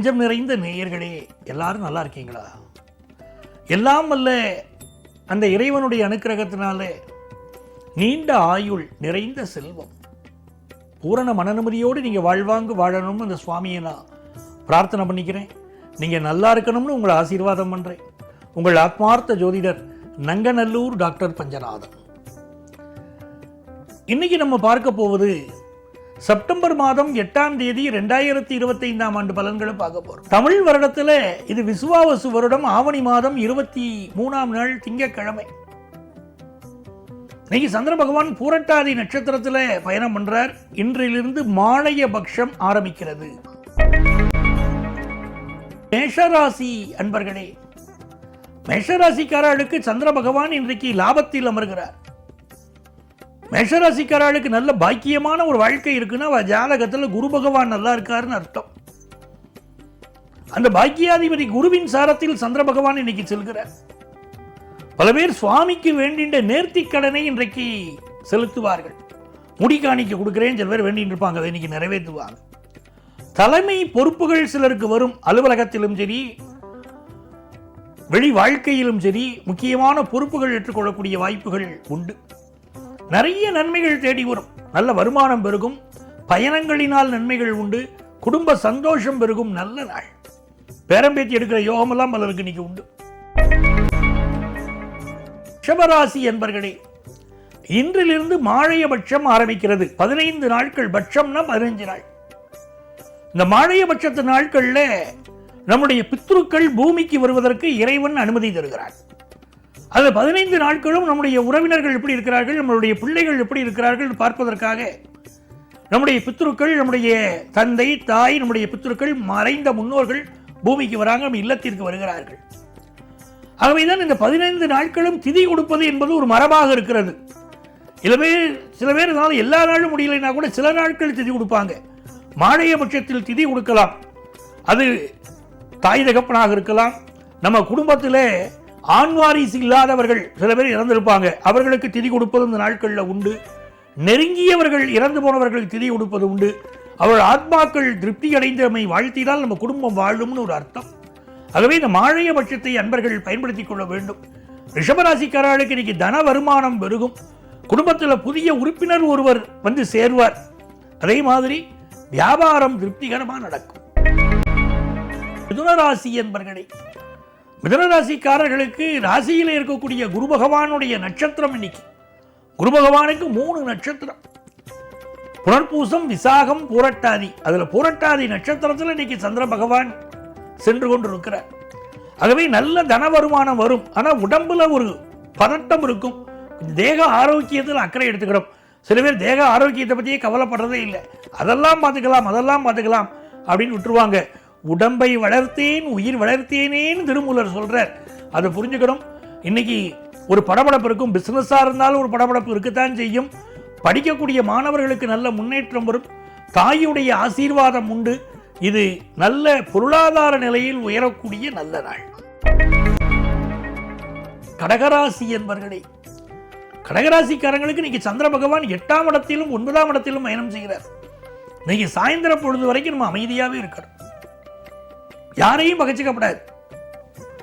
நெஞ்சம் நிறைந்த நேயர்களே, எல்லாரும் நல்லா இருக்கீங்களா? எல்லாம் வல்ல அந்த இறைவனுடைய அனுக்கிரகத்தினாலே நீண்ட ஆயுள், நிறைந்த செல்வம், பூரண மனநிம்மதியோடு நீங்கள் வாழ்வாங்கு வாழணும்னு அந்த சுவாமியை நான் பிரார்த்தனை பண்ணிக்கிறேன். நீங்கள் நல்லா இருக்கணும்னு உங்களை ஆசீர்வாதம் பண்ணுறேன். உங்கள் ஆத்மார்த்த ஜோதிடர் நங்கநல்லூர் டாக்டர் பஞ்சநாதன். இன்னைக்கு நம்ம பார்க்க போவது செப்டம்பர் மாதம் 8ஆம் தேதி 2025ஆம் ஆண்டு பலன்களை பார்க்க போறோம். தமிழ் வருடத்துல இது விசுவாவசு வருடம், ஆவணி மாதம் 23ஆம் நாள் திங்கட்கிழமை. இன்னைக்கு சந்திர பகவான் பூரட்டாதி நட்சத்திரத்துல பயணம் பண்றார். இன்றிலிருந்து மாலைய பட்சம் ஆரம்பிக்கிறது. மேஷராசி அன்பர்களே, மேஷராசிக்காரர்களுக்கு சந்திர பகவான் இன்றைக்கு லாபத்தில் அமர்கிறார். மேஷராசிக்காரர்களுக்கு நல்ல பாக்கியமான ஒரு வாழ்க்கை இருக்குன்னா அவ ஜாதகத்தில் குரு பகவான் நல்லா இருக்காருன்னு அர்த்தம். அந்த பாக்கியாதிபதி குருவின் சாரத்தில் சந்திர பகவான் இன்னைக்கு செல்கிறார். பல பேர் சுவாமிக்கு வேண்டின்ற நேர்த்தி கடனை இன்றைக்கு செலுத்துவார்கள். முடி காணிக்க கொடுக்கிறேன் சில பேர் வேண்டிட்டு இருப்பாங்க, அதை இன்னைக்கு நிறைவேற்றுவாங்க. தலைமை பொறுப்புகள் சிலருக்கு வரும். அலுவலகத்திலும் சரி, வெளி வாழ்க்கையிலும் சரி, முக்கியமான பொறுப்புகள் ஏற்றுக்கொள்ளக்கூடிய வாய்ப்புகள் உண்டு. நிறைய நன்மைகள் தேடி வரும். நல்ல வருமானம் பெருகும். பயணங்களினால் நன்மைகள் உண்டு. குடும்ப சந்தோஷம் பெருகும். நல்ல நாள். பேரம்பேத்தி எடுக்கிற யோகமெல்லாம் பலருக்கு இன்னைக்கு உண்டு. ரிஷபராசி என்பர்களே, இன்றிலிருந்து மாழைய பட்சம் ஆரம்பிக்கிறது. 15 நாட்கள். பட்சம்னா 15 நாள். இந்த மாழைய பட்சத்து நாட்கள்ல நம்முடைய பித்ருக்கள் பூமிக்கு வருவதற்கு இறைவன் அனுமதி தருகிறார். அது 15 நாட்களும் நம்முடைய உறவினர்கள் எப்படி இருக்கிறார்கள், நம்மளுடைய பிள்ளைகள் எப்படி இருக்கிறார்கள் பார்ப்பதற்காக நம்முடைய பித்ருக்கள், நம்முடைய தந்தை தாய், நம்முடைய பித்ருக்கள், மறைந்த முன்னோர்கள் பூமிக்கு வராங்க, நம்ம இல்லத்திற்கு வருகிறார்கள். ஆகவேதான் இந்த 15 நாட்களும் திதி கொடுப்பது என்பது ஒரு மரபாக இருக்கிறது. சில பேர் எல்லா நாளும் முடியலைன்னா கூட சில நாட்கள் திதி கொடுப்பாங்க. மாழைய பட்சத்தில் திதி கொடுக்கலாம். அது தாய் தகப்பனாக இருக்கலாம். நம்ம குடும்பத்தில் ஆண் வாரிசு இல்லாதவர்கள் சில பேர் இறந்திருப்பாங்க, அவர்களுக்கு திதி கொடுப்பது இந்த நாட்களில் உண்டு. நெருங்கியவர்கள், இறந்து போனவர்கள் திதி கொடுப்பது உண்டு. அவர்கள் ஆத்மாக்கள் திருப்தி அடைந்தமை வாழ்த்தினால் நம்ம குடும்பம் வாழும்னு ஒரு அர்த்தம். ஆகவே இந்த மாழைய பட்சத்தை அன்பர்கள் பயன்படுத்திக் கொள்ள வேண்டும். ரிஷபராசிக்காரர்களுக்கு இன்னைக்கு தன வருமானம் பெருகும். குடும்பத்தில் புதிய உறுப்பினர் ஒருவர் வந்து சேர்வார். அதே மாதிரி வியாபாரம் திருப்திகரமாக நடக்கும். மிதுனராசி என்பர்களே, மிதுனராசிக்காரர்களுக்கு ராசியில் இருக்கக்கூடிய குரு பகவானுடைய நட்சத்திரம் இன்னைக்கு. குரு பகவானுக்கு 3 நட்சத்திரம்: புனர்பூசம், விசாகம், பூரட்டாதி. அதுல பூரட்டாதி நட்சத்திரத்தில் இன்னைக்கு சந்திர பகவான் சென்று கொண்டிருக்கிறார். ஆகவே நல்ல தன வருமானம் வரும். ஆனால் உடம்புல ஒரு பதட்டம் இருக்கும். தேக ஆரோக்கியத்தில் அக்கறை எடுத்துக்கிறோம். சில பேர் தேக ஆரோக்கியத்தை பற்றியே கவலைப்படுறதே இல்லை. அதெல்லாம் பார்த்துக்கலாம் அப்படின்னு விட்டுருவாங்க. உடம்பை வளர்த்தேன், உயிர் வளர்த்தேனேன்னு திருமூலர் சொல்றார். அதை புரிஞ்சுக்கணும். இன்னைக்கு ஒரு படபடப்பு இருக்கும். பிசினஸாக இருந்தாலும் ஒரு படபடப்பு இருக்குத்தான் செய்யும். படிக்கக்கூடிய மாணவர்களுக்கு நல்ல முன்னேற்றம் வரும். தாயுடைய ஆசீர்வாதம் உண்டு. இது நல்ல பொருளாதார நிலையில் உயரக்கூடிய நல்ல நாள். கடகராசி என்பர்களே, கடகராசிக்காரங்களுக்கு இன்னைக்கு சந்திர பகவான் 8ஆம் இடத்திலும் 9ஆம் இடத்திலும் பயணம் செய்கிறார். இன்னைக்கு சாயந்தர பொழுது வரைக்கும் நம்ம அமைதியாகவே இருக்கிறோம். யாரையும் பகைச்சிக்கப்படாது.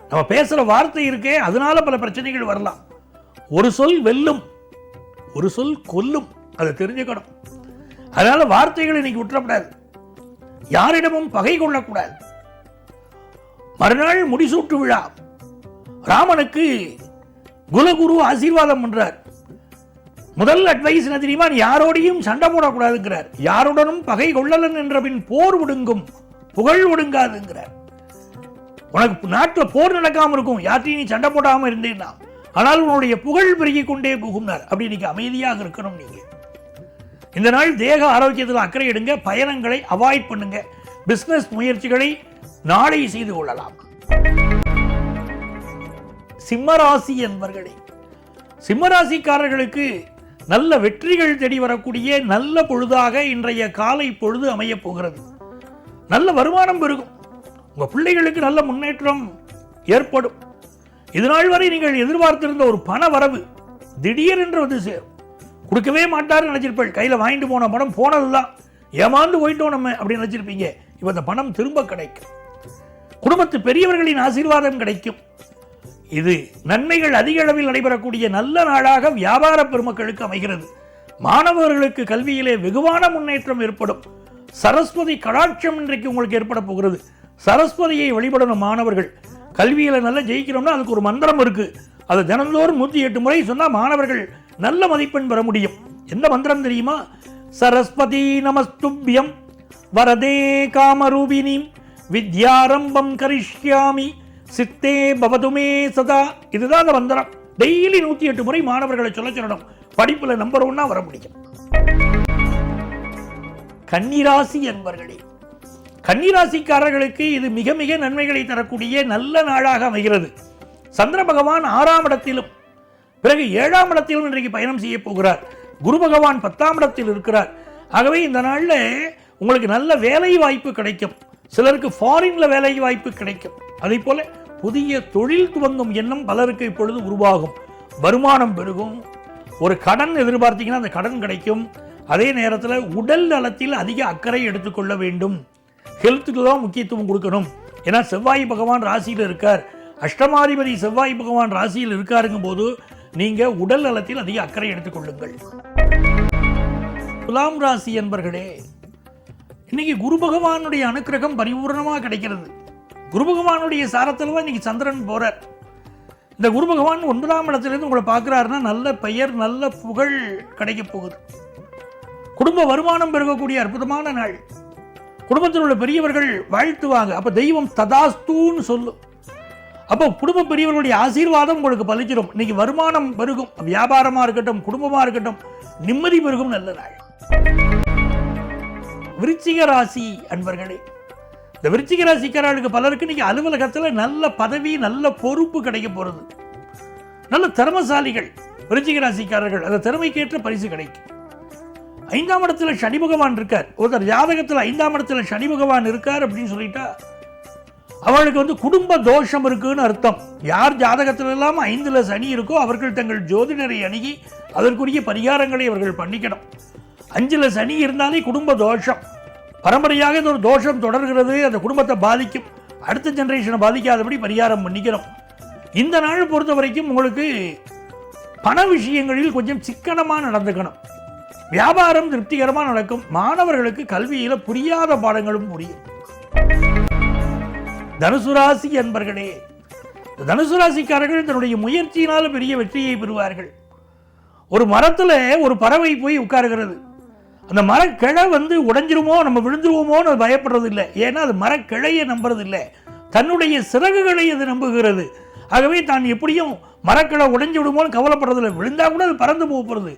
நம்ம பேசுற வார்த்தை இருக்கே, அதனால பல பிரச்சனைகள் வரலாம். ஒரு சொல் வெல்லும், ஒரு சொல் கொல்லும். அதை தெரிஞ்சுக்கணும். அதனால வார்த்தைகள் இன்னைக்கு விட்டுறப்படாது. யாரிடமும் பகை கொள்ளக்கூடாது. மறுநாள் முடிசூட்டு விழா. ராமனுக்கு குலகுரு ஆசீர்வாதம் பண்றார். முதல் அட்வைஸ் என்ன தெரியுமா? யாரோடையும் சண்டை போடக்கூடாதுங்கிறார். யாருடனும் பகை கொள்ளலன் என்ற பின் போர் ஒடுங்கும், புகழ் ஒடுங்காதுங்கிறார். உனக்கு நாட்டில் போர் நடக்காம இருக்கும், யார்ட்டையும் நீ சண்டை போடாம இருந்தேன்னா, ஆனால் உன்னுடைய புகழ் பெருகிக் கொண்டே போகும்னார். அப்படி இன்னைக்கு அமைதியாக இருக்கணும். நீங்க இந்த நாள் தேக ஆரோக்கியத்தில் அக்கறை எடுங்க. பயணங்களை அவாய்ட் பண்ணுங்க. பிசினஸ் முயற்சிகளை நாளை செய்து கொள்ளலாம். சிம்மராசி என்பர்களே, சிம்மராசிக்காரர்களுக்கு நல்ல வெற்றிகள் தேடி வரக்கூடிய நல்ல பொழுதாக இன்றைய காலை பொழுது அமைய போகிறது. நல்ல வருமானம் பெருகும். உங்க பிள்ளைகளுக்கு நல்ல முன்னேற்றம் ஏற்படும். இதுநாள் வரை நீங்கள் எதிர்பார்த்திருந்த ஒரு பண வரவு திடீரென்று வந்து சேரும். கொடுக்கவே மாட்டாருன்னு நினைச்சிருப்பேன். கையில் வாங்கிட்டு போன பணம் போனதுதான், ஏமாந்து போயிட்டோம் நம்ம அப்படின்னு நினைச்சிருப்பீங்க. இப்போ அந்த பணம் திரும்ப கிடைக்கும். குடும்பத்து பெரியவர்களின் ஆசீர்வாதம் கிடைக்கும். இது நன்மைகள் அதிக அளவில் நடைபெறக்கூடிய நல்ல நாளாக வியாபார பெருமக்களுக்கு அமைகிறது. மாணவர்களுக்கு கல்வியிலே வெகுவான முன்னேற்றம் ஏற்படும். சரஸ்வதி கடாட்சம் இன்றைக்கு உங்களுக்கு ஏற்பட போகிறது. சரஸ்வதியை வழிபடணும் மாணவர்கள். கல்வியில நல்லா ஜெயிக்கணும்னா அதுக்கு ஒரு மந்திரம் இருக்கு. அது தினந்தோறும் 108 முறை சொன்னா மாணவர்கள் நல்ல மதிப்பெண் பெற முடியும். என்ன மந்திரம் தெரியுமா? சரஸ்வதி நமஸ்துப்யம் வரதே காமரூபிணி வித்யாரம்பம் கரிஷ்யாமி சித்தே பவதுமே சதா. இதுதான் அந்த மந்திரம். டெய்லி 108 முறை மாணவர்களை சொல்ல சொல்லணும். படிப்புல நம்பர் 1 வர முடியும். கன்னிராசி என்பர்களே, கன்னிராசிக்காரர்களுக்கு இது மிக மிக நன்மைகளை தரக்கூடிய நல்ல நாளாக அமைகிறது. சந்திர பகவான் 6ஆம் இடத்திலும் பிறகு 7ஆம் இடத்திலும் இன்றைக்கு பயணம் செய்ய போகிறார். குரு பகவான் 10ஆம் இடத்தில் இருக்கிறார். ஆகவே இந்த நாளில் உங்களுக்கு நல்ல வேலை வாய்ப்பு கிடைக்கும். சிலருக்கு ஃபாரின்ல வேலை வாய்ப்பு கிடைக்கும். அதே போல புதிய தொழில் துவங்கும் எண்ணம் பலருக்கு இப்பொழுது உருவாகும். வருமானம் பெருகும். ஒரு கடன் எதிர்பார்த்தீங்கன்னா அந்த கடன் கிடைக்கும். அதே நேரத்தில் உடல் நலத்தில் அதிக அக்கறை எடுத்துக்கொள்ள வேண்டும். ஹெல்த்துக்கு தான் முக்கியத்துவம் கொடுக்கணும். ஏன்னா செவ்வாய் பகவான் ராசியில் இருக்கார். அஷ்டமாதிபதி செவ்வாய் பகவான் ராசியில் இருக்காருங்கும் போது நீங்க உடல் நலத்தில் அதிக அக்கறை எடுத்துக்கொள்ளுங்கள். துலாம் ராசி என்பர்களே, இன்னைக்கு குரு பகவானுடைய அனுக்கிரகம் பரிபூர்ணமாக கிடைக்கிறது. குரு பகவானுடைய சாரத்தில் தான் இன்னைக்கு சந்திரன் போறார். இந்த குரு பகவான் 9ஆம் இடத்திலிருந்து உங்களை பார்க்கிறாருன்னா நல்ல பெயர் நல்ல புகழ் கிடைக்க போகுது. குடும்ப வருமானம் பெருகக்கூடிய அற்புதமான நாள். குடும்பத்தில் உள்ள பெரியவர்கள் வாழ்த்துவாங்க. அப்ப தெய்வம் ததாஸ்தூன்னு சொல்லும். அப்போ குடும்ப பெரியவர்களுடைய ஆசீர்வாதம் உங்களுக்கு பலிச்சிடும். இன்னைக்கு வருமானம் பெருகும். வியாபாரமா இருக்கட்டும், குடும்பமா இருக்கட்டும், நிம்மதி பெருகும். நல்ல நாள். விருச்சிக ராசி அன்பர்களே, இந்த விருச்சிக ராசிக்காரர்களுக்கு பலருக்கு இன்னைக்கு அலுவலகத்தில் நல்ல பதவி நல்ல பொறுப்பு கிடைக்க போறது. நல்ல திறமசாலிகள் விருச்சிக ராசிக்காரர்கள். அந்த திறமைக்கேற்ற பரிசு கிடைக்கும். 5ஆம் இடத்துல சனி பகவான் இருக்கார். ஒருத்தர் ஜாதகத்தில் 5ஆம் இடத்துல சனி பகவான் இருக்கார் அப்படின்னு சொல்லிட்டா அவளுக்கு குடும்ப தோஷம் இருக்குன்னு அர்த்தம். யார் ஜாதகத்தில் எல்லாம் 5ல் சனி இருக்கோ அவர்கள் தங்கள் ஜோதிடரை அணுகி அதற்குரிய பரிகாரங்களை அவர்கள் பண்ணிக்கணும். 5ல் சனி இருந்தாலே குடும்ப தோஷம். பரம்பரையாக ஒரு தோஷம் தொடர்கிறது. அந்த குடும்பத்தை பாதிக்கும். அடுத்த ஜெனரேஷனை பாதிக்காதபடி பரிகாரம் பண்ணிக்கணும். இந்த நாள் பொறுத்த வரைக்கும் உங்களுக்கு பண விஷயங்களில் கொஞ்சம் சிக்கனமாக நடந்துக்கணும். வியாபாரம் திருப்திகரமாக நடக்கும். மாணவர்களுக்கு கல்வியில புரியாத பாடங்களும் புரியும். தனுசு ராசி என்பர்களே, தனுசு ராசிக்காரர்கள் தன்னுடைய முயற்சியினால் பெரிய வெற்றியை பெறுவார்கள். ஒரு மரத்துல ஒரு பறவை போய் உட்காருகிறது. அந்த மரக்கிளை உடைஞ்சிருமோ நம்ம விழுந்துருவோமோன்னு பயப்படுறது இல்லை. ஏன்னா அது மரக்கிளையை நம்புறது இல்லை, தன்னுடைய சிறகுகளை அது நம்புகிறது. ஆகவே தான் எப்படியும் மரக்கிளை உடைஞ்சு விடுமோன்னு கவலைப்படுறதில்லை. விழுந்தா கூட அது பறந்து போகிறது.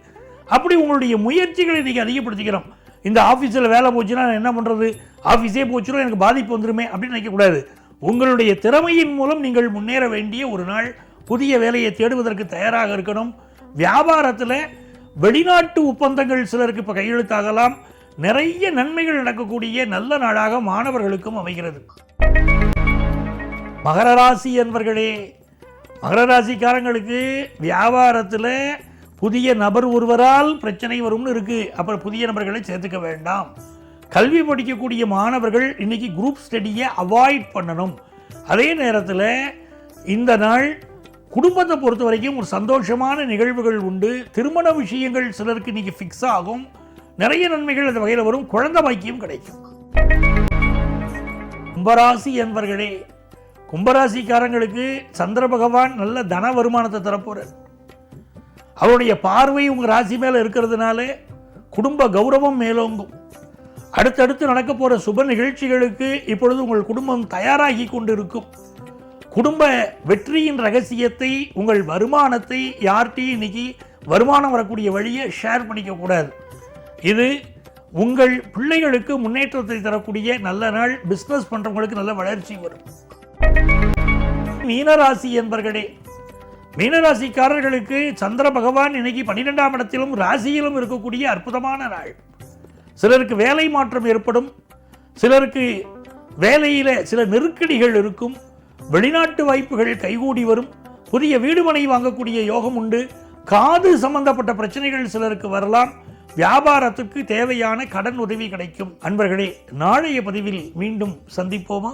அப்படி உங்களுடைய முயற்சிகளை இன்னைக்கு அதிகப்படுத்திக்கிறோம். இந்த ஆஃபீஸில் வேலை போச்சுன்னா என்ன பண்ணுறது, ஆஃபீஸே போச்சுன்னா எனக்கு பாதிப்பு வந்துருமே அப்படின்னு நினைக்கக்கூடாது. உங்களுடைய திறமையின் மூலம் நீங்கள் முன்னேற வேண்டிய ஒரு நாள். புதிய வேலையை தேடுவதற்கு தயாராக இருக்கணும். வியாபாரத்தில் வெளிநாட்டு ஒப்பந்தங்கள் சிலருக்கு இப்போ கையெழுத்தாகலாம். நிறைய நன்மைகள் நடக்கக்கூடிய நல்ல நாளாக மாணவர்களுக்கும் அமைகிறது. மகர ராசி என்பர்களே, மகர ராசிக்காரங்களுக்கு வியாபாரத்தில் புதிய நபர் ஒருவரால் பிரச்சனை வரும்னு இருக்கு. அப்புறம் புதிய நபர்களை சேர்த்துக்க வேண்டாம். கல்வி படிக்கக்கூடிய மாணவர்கள் இன்னைக்கு குரூப் ஸ்டடியை அவாய்ட் பண்ணணும். அதே நேரத்தில் இந்த நாள் குடும்பத்தை பொறுத்த வரைக்கும் ஒரு சந்தோஷமான நிகழ்வுகள் உண்டு. திருமண விஷயங்கள் சிலருக்கு இன்னைக்கு ஃபிக்ஸ் ஆகும். நிறைய நன்மைகள் அந்த வகையில் வரும். குழந்தை பாக்கியம் கிடைக்கும். கும்பராசி என்பர்களே, கும்பராசிக்காரங்களுக்கு சந்திர பகவான் நல்ல தன வருமானத்தை தரப்போறார். அவருடைய பார்வை உங்க ராசி மேல இருக்கிறதுனால குடும்ப கௌரவம் மேலோங்கும். அடுத்தடுத்து நடக்க போற சுப நிகழ்ச்சிகளுக்கு இப்பொழுது உங்கள் குடும்பம் தயாராகி கொண்டிருக்கும். குடும்ப வெற்றியின் ரகசியத்தை, உங்கள் வருமானத்தை யார்கிட்டையும் இன்னைக்கு வருமானம் வரக்கூடிய வழியை ஷேர் பண்ணிக்க கூடாது. இது உங்கள் பிள்ளைகளுக்கு முன்னேற்றத்தை தரக்கூடிய நல்ல நாள். பிசினஸ் பண்றவங்களுக்கு நல்ல வளர்ச்சி வரும். மீனராசி என்பர்களே, மீனராசிக்காரர்களுக்கு சந்திர பகவான் இன்னைக்கு 12ஆம் இடத்திலும் ராசியிலும் இருக்கக்கூடிய அற்புதமான நாள். சிலருக்கு வேலை மாற்றம் ஏற்படும். சிலருக்கு வேலையில சில நெருக்கடிகள் இருக்கும். வெளிநாட்டு வாய்ப்புகள் கைகூடி வரும். புதிய வீடுமனை வாங்கக்கூடிய யோகம் உண்டு. காது சம்பந்தப்பட்ட பிரச்சனைகள் சிலருக்கு வரலாம். வியாபாரத்துக்கு தேவையான கடன் உதவி கிடைக்கும். அன்பர்களே, நாளைய பதிவில் மீண்டும் சந்திப்போமா?